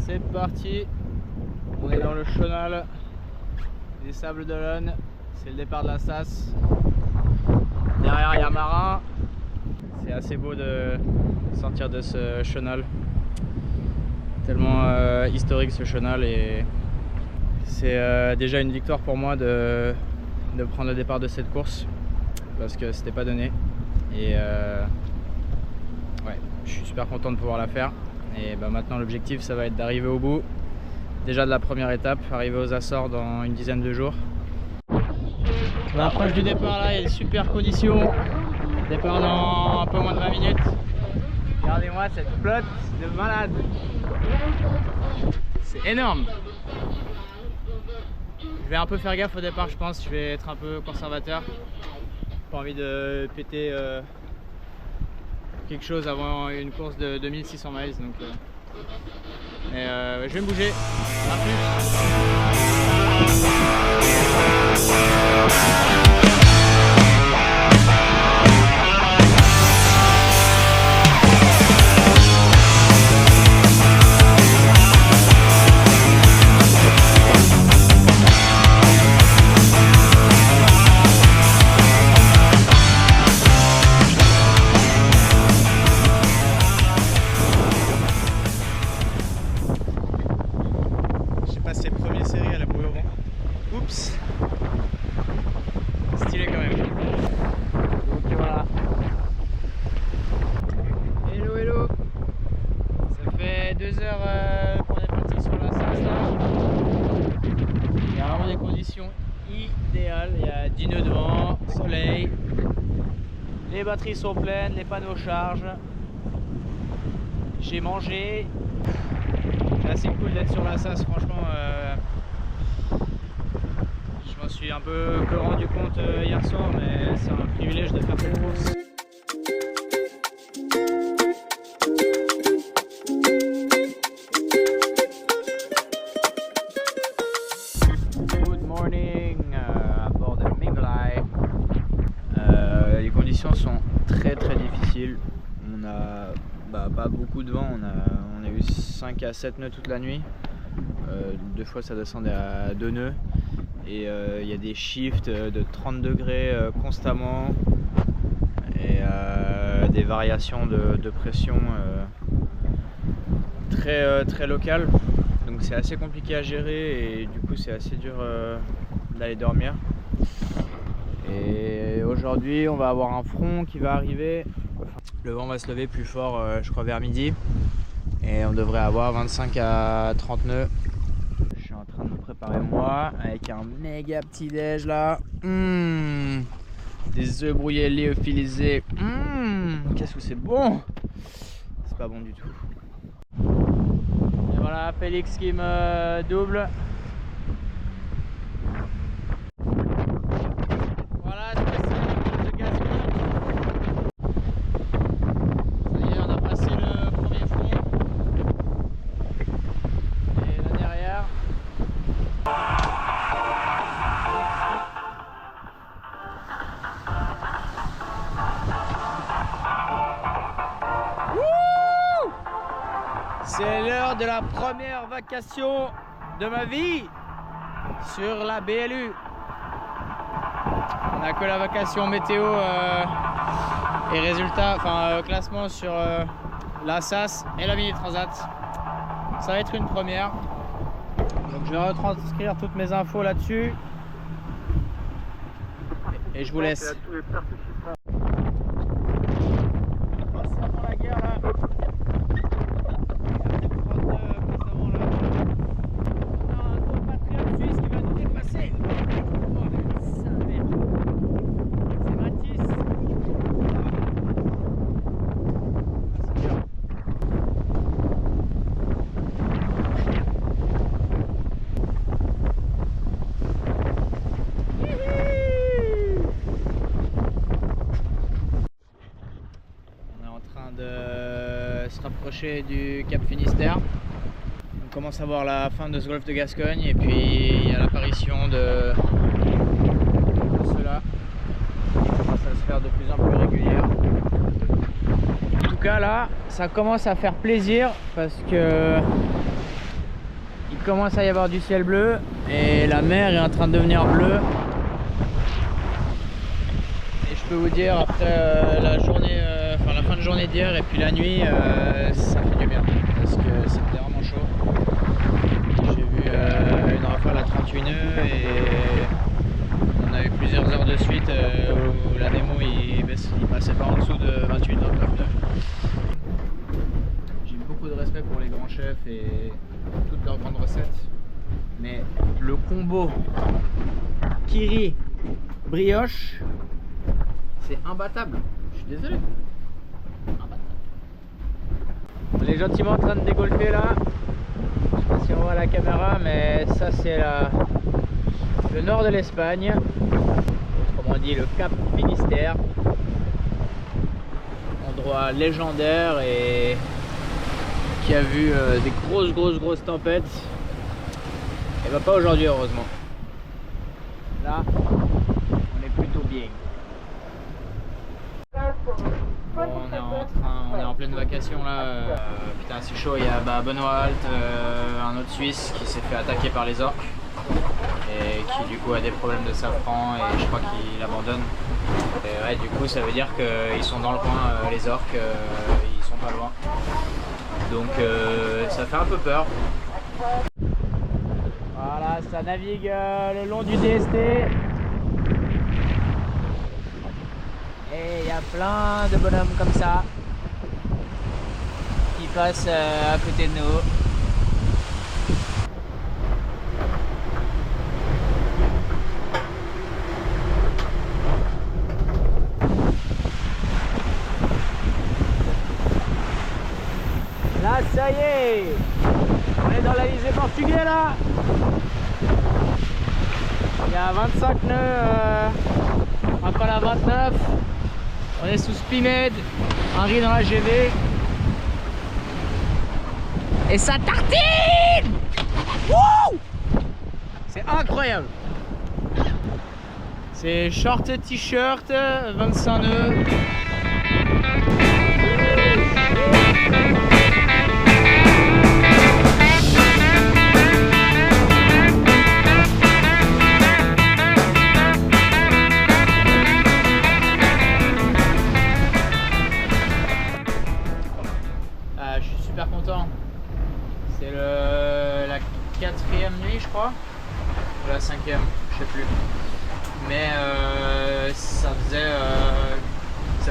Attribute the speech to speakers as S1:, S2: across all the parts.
S1: C'est parti, on est dans le chenal des Sables d'Olonne, c'est le départ de la Sasse. Derrière il y a Marin, c'est assez beau de sortir de ce chenal, tellement historique ce chenal, et c'est déjà une victoire pour moi de prendre le départ de cette course parce que c'était pas donné, et ouais, je suis super content de pouvoir la faire. Et bah maintenant l'objectif ça va être d'arriver au bout déjà de la première étape, arriver aux Açores dans une dizaine de jours. On approche du départ là, il y a de super conditions. Départ dans un peu moins de 20 minutes. Regardez-moi cette flotte de malade. C'est énorme. Je vais un peu faire gaffe au départ, je pense, je vais être un peu conservateur. Pas envie de péter quelque chose avant une course de 2600 miles, donc mais je vais me bouger. À ces premières séries à la bouée au vent. Oups, stylé quand même. Donc voilà. Hello hello. Ça fait 2 heures qu'on est parti sur la Sasse là. Il y a vraiment des conditions idéales. Il y a 10 nœuds de vent, soleil. Les batteries sont pleines, les panneaux chargent. J'ai mangé. C'est assez cool d'être sur la Sasse, franchement. Je m'en suis un peu rendu compte hier soir, mais c'est un privilège de faire cette course. Good morning à bord de Mingulay. Les conditions sont très difficiles. On a pas beaucoup de vent, on a eu 5 à 7 nœuds toute la nuit. Deux fois ça descendait à 2 nœuds. Et il y a des shifts de 30 degrés constamment, et des variations de pression très locales. Donc c'est assez compliqué à gérer, et du coup c'est assez dur d'aller dormir. Et aujourd'hui on va avoir un front qui va arriver. Le vent va se lever plus fort je crois vers midi, et on devrait avoir 25 à 30 nœuds. Je suis en train de me préparer moi avec un méga petit déj là. Des œufs brouillés lyophilisés. Qu'est-ce que c'est bon! C'est pas bon du tout. Et voilà, Félix qui me double. Voilà, c'est passé la course de Gascogne. Ça y est, on a passé le premier front. Et là derrière. C'est l'heure de la première vacation de ma vie sur la BLU. On n'a que la vacation météo et résultats, classement sur la Sasse et la Mini Transat. Ça va être une première. Donc je vais retranscrire toutes mes infos là-dessus. Et je vous laisse. Se rapprocher du Cap Finistère. On commence à voir la fin de ce golfe de Gascogne, et puis il y a l'apparition de cela qui commence à se faire de plus en plus régulière. En tout cas là, ça commence à faire plaisir parce que commence à y avoir du ciel bleu et la mer est en train de devenir bleue. Et je peux vous dire, après la journée, la fin de journée d'hier et puis la nuit, ça fait du bien parce que c'était vraiment chaud. J'ai vu une rafale à 38 nœuds et on a eu plusieurs heures de suite où la Nemo il passait pas en dessous de 28-29 nœuds. J'ai beaucoup de respect pour les grands chefs et toutes leurs grandes recettes, mais le combo Kiri brioche, c'est imbattable. Je suis désolé. Imbattable. On est gentiment en train de dégolfer là. Je sais pas si on voit la caméra, mais ça c'est le nord de l'Espagne, autrement dit le Cap Finistère, endroit légendaire et qui a vu des grosses tempêtes. Et bah pas aujourd'hui heureusement. Là, on est plutôt bien. Bon, on est en pleine vacation là. Putain c'est chaud, il y a Benoît Alt, un autre Suisse qui s'est fait attaquer par les orques et qui du coup a des problèmes de safran et je crois qu'il abandonne. Et ouais, du coup ça veut dire qu'ils sont dans le coin, les orques, ils sont pas loin. Donc ça fait un peu peur. Voilà, ça navigue le long du DST. Et il y a plein de bonhommes comme ça qui passent à côté de nous. Là, ça y est, on est dans l'Alizé portugais là. Il y a 25 nœuds après la 29. On est sous Spimed, Henri dans la GV. Et ça tartine! Wouh! C'est incroyable. C'est short t-shirt, 25 nœuds. Je suis super content. C'est la 4e nuit je crois, ou la 5e, je sais plus. Mais ça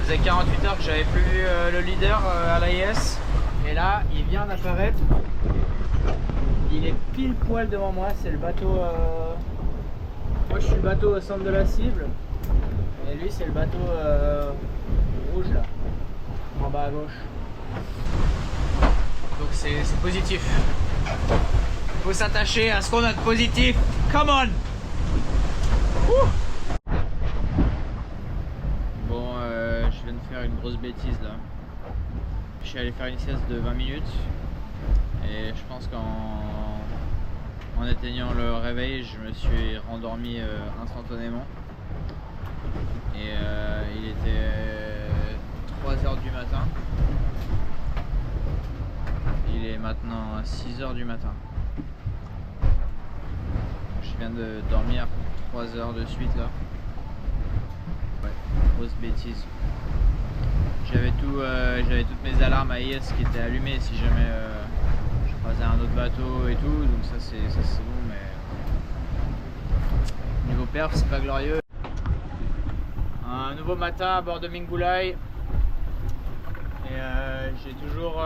S1: faisait 48 heures que j'avais plus vu le leader à l'AIS. Et là il vient d'apparaître. Il est pile poil devant moi, c'est le bateau. Moi je suis le bateau au centre de la cible. Et lui c'est le bateau rouge là, en bas à gauche. Donc c'est positif. Il faut s'attacher à ce qu'on a de positif. Come on! Bon, je viens de faire une grosse bêtise là. Je suis allé faire une sieste de 20 minutes. Et je pense qu'en éteignant le réveil, je me suis rendormi instantanément. Et il était 3 h du matin. Il est maintenant 6 h du matin. Je viens de dormir 3 heures de suite là. Ouais, grosse bêtise. J'avais toutes mes alarmes AIS qui étaient allumées si jamais je croisais un autre bateau et tout. Donc ça c'est bon, mais niveau perf c'est pas glorieux. Un nouveau matin à bord de Mingoulay. Et j'ai toujours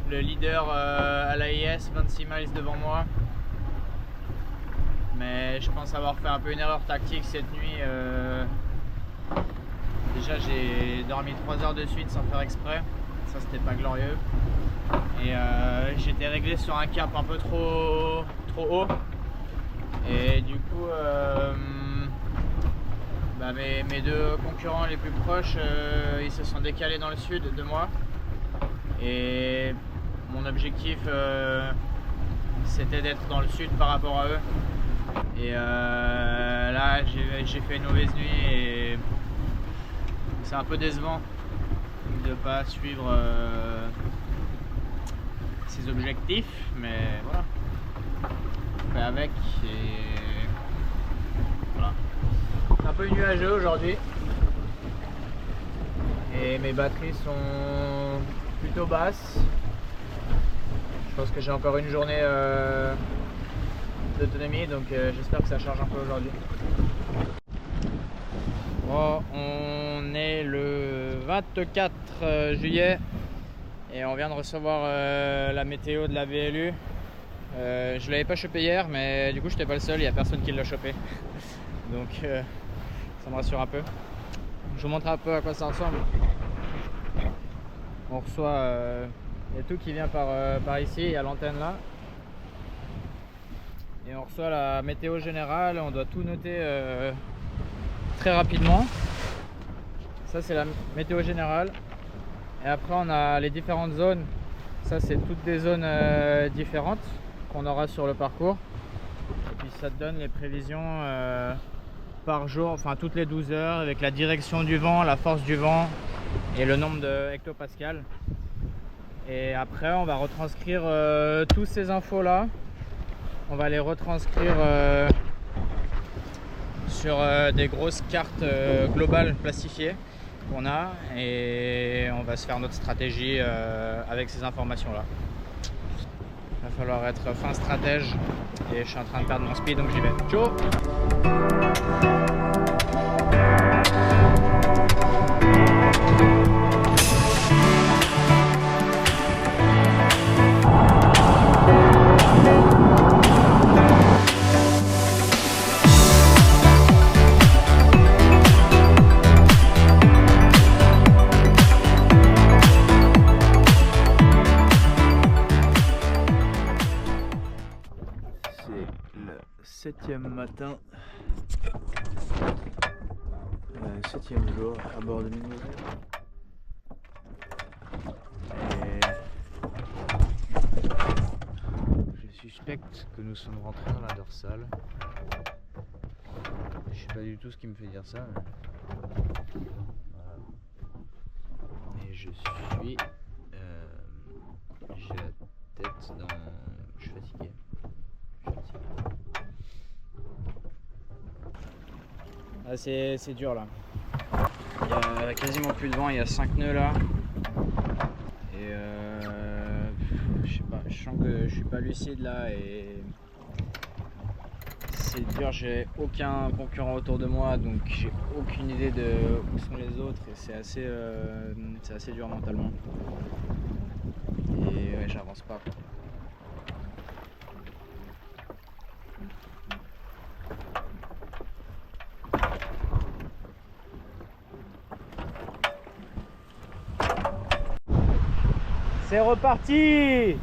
S1: le leader à l'AIS, 26 miles devant moi. Mais je pense avoir fait un peu une erreur tactique cette nuit. Déjà j'ai dormi 3 heures de suite sans faire exprès. Ça c'était pas glorieux. Et j'étais réglé sur un cap un peu trop haut. Et du coup mes deux concurrents les plus proches ils se sont décalés dans le sud de moi. Et mon objectif c'était d'être dans le sud par rapport à eux. Et là j'ai fait une mauvaise nuit et c'est un peu décevant de pas suivre ses objectifs, mais voilà, on fait avec et voilà. C'est un peu nuageux aujourd'hui et mes batteries sont plutôt basses. Je pense que j'ai encore une journée d'autonomie, donc j'espère que ça charge un peu aujourd'hui. Bon, on est le 24 juillet et on vient de recevoir la météo de la BLU. Je l'avais pas chopé hier, mais du coup j'étais pas le seul, il n'y a personne qui l'a chopé. Donc ça me rassure un peu. Je vous montre un peu à quoi ça ressemble. On reçoit, il y a tout qui vient par ici, il y a l'antenne là. Et on reçoit la météo générale, on doit tout noter très rapidement. Ça c'est la météo générale. Et après on a les différentes zones. Ça c'est toutes des zones différentes qu'on aura sur le parcours. Et puis ça te donne les prévisions par jour, enfin toutes les 12 heures, avec la direction du vent, la force du vent et le nombre de hectopascales. Et après on va retranscrire toutes ces infos là. On va les retranscrire sur des grosses cartes globales plastifiées qu'on a et on va se faire notre stratégie avec ces informations là. Il va falloir être fin stratège et je suis en train de perdre mon speed donc j'y vais. Ciao.
S2: C'est le 7e matin, 7e jour à bord de Mimosa. Et je suspecte que nous sommes rentrés dans la dorsale. Je sais pas du tout ce qui me fait dire ça. Mais... voilà. Et je suis... j'ai la tête dans... Je suis fatigué.
S1: Ah, c'est dur là. Il y a quasiment plus de vent, il y a 5 nœuds là. Et je sais pas, je sens que je suis pas lucide là et c'est dur, j'ai aucun concurrent autour de moi donc j'ai aucune idée de où sont les autres et c'est assez dur mentalement. Et ouais, j'avance pas quoi. C'est reparti!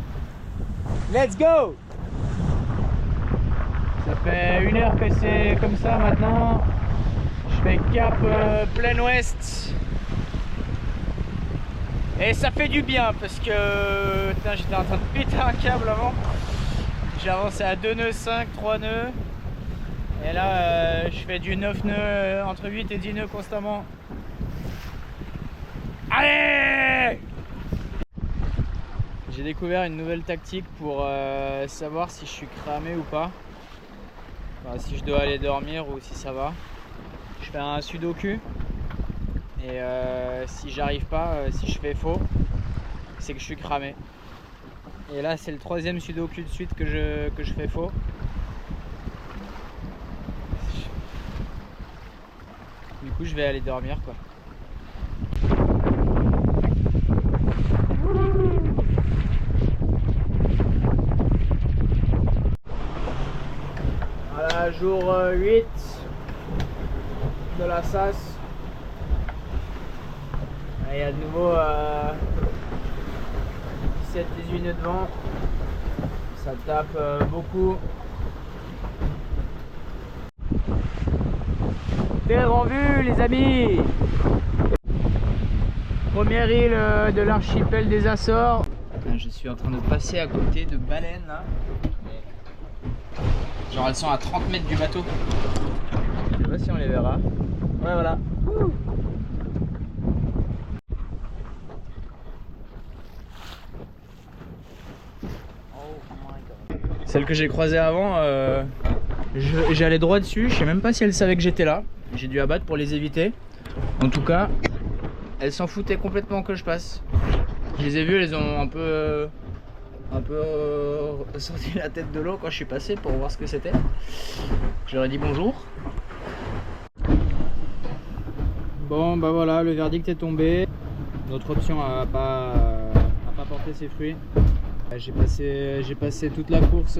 S1: Let's go! Ça fait 1 heure que c'est comme ça maintenant. Je fais cap plein ouest. Et ça fait du bien parce que putain, j'étais en train de péter un câble avant. J'ai avancé à 2 nœuds 5, 3 nœuds. Et là je fais du 9 nœuds, entre 8 et 10 nœuds constamment. Allez! J'ai découvert une nouvelle tactique pour savoir si je suis cramé ou pas. Enfin, si je dois aller dormir ou si ça va. Je fais un sudoku. Et si j'arrive pas, si je fais faux, c'est que je suis cramé. Et là c'est le 3e sudoku de suite que je fais faux. Du coup je vais aller dormir quoi. Voilà, jour 8 de la SAS. Il y a de nouveau 17-18 nœuds de vent. Ça tape beaucoup. Terre en vue les amis. Première île de l'archipel des Açores. Je suis en train de passer à côté de baleines là. Genre elles sont à 30 mètres du bateau. Je sais pas si on les verra. Ouais voilà. Celle que j'ai croisée avant, j'allais droit dessus, je sais même pas si elle savait que j'étais là. J'ai dû abattre pour les éviter. En tout cas, elles s'en foutaient complètement que je passe. Je les ai vues, elles ont un peu sorti la tête de l'eau quand je suis passé pour voir ce que c'était. Je leur ai dit bonjour. Bon bah voilà, le verdict est tombé. Notre option a pas porté ses fruits. J'ai passé toute la course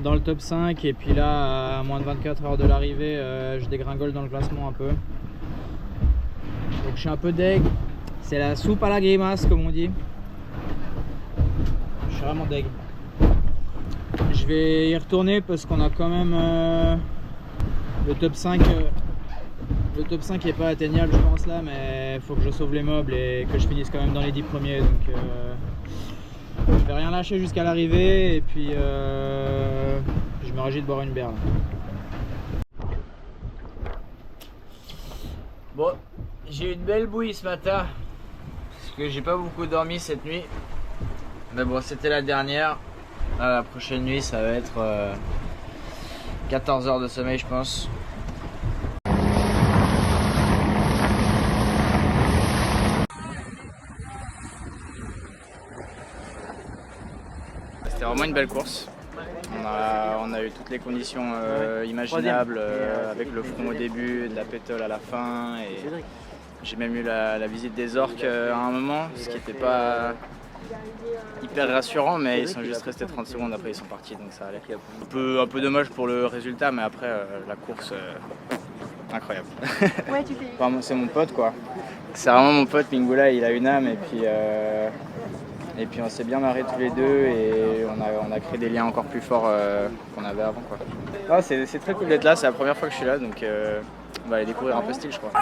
S1: dans le top 5 et puis là à moins de 24 heures de l'arrivée je dégringole dans le classement un peu. Donc je suis un peu deg. C'est la soupe à la grimace comme on dit. Je suis vraiment deg. Je vais y retourner parce qu'on a quand même le top 5. Le top 5 n'est pas atteignable je pense là, mais il faut que je sauve les meubles et que je finisse quand même dans les 10 premiers. Donc je vais rien lâcher jusqu'à l'arrivée et puis je me réjouis de boire une bière. Bon, j'ai eu une belle bouillie ce matin parce que j'ai pas beaucoup dormi cette nuit. Mais bon, c'était la dernière. Là, la prochaine nuit, ça va être 14 heures de sommeil, je pense. C'était vraiment une belle course. On a eu toutes les conditions imaginables, avec le front au début, de la pétole à la fin. Et j'ai même eu la visite des orques à un moment, ce qui n'était pas hyper rassurant, mais ils sont juste restés 30 secondes, après ils sont partis, donc ça allait. Un peu dommage pour le résultat, mais après la course, incroyable.
S3: Ouais, tu fais...
S1: Enfin, c'est mon pote quoi. C'est vraiment mon pote, Mingula, il a une âme et puis on s'est bien marré tous les deux et on a créé des liens encore plus forts qu'on avait avant quoi. Ah, c'est très cool d'être là, c'est la première fois que je suis là, donc on va aller découvrir un peu ce style je crois.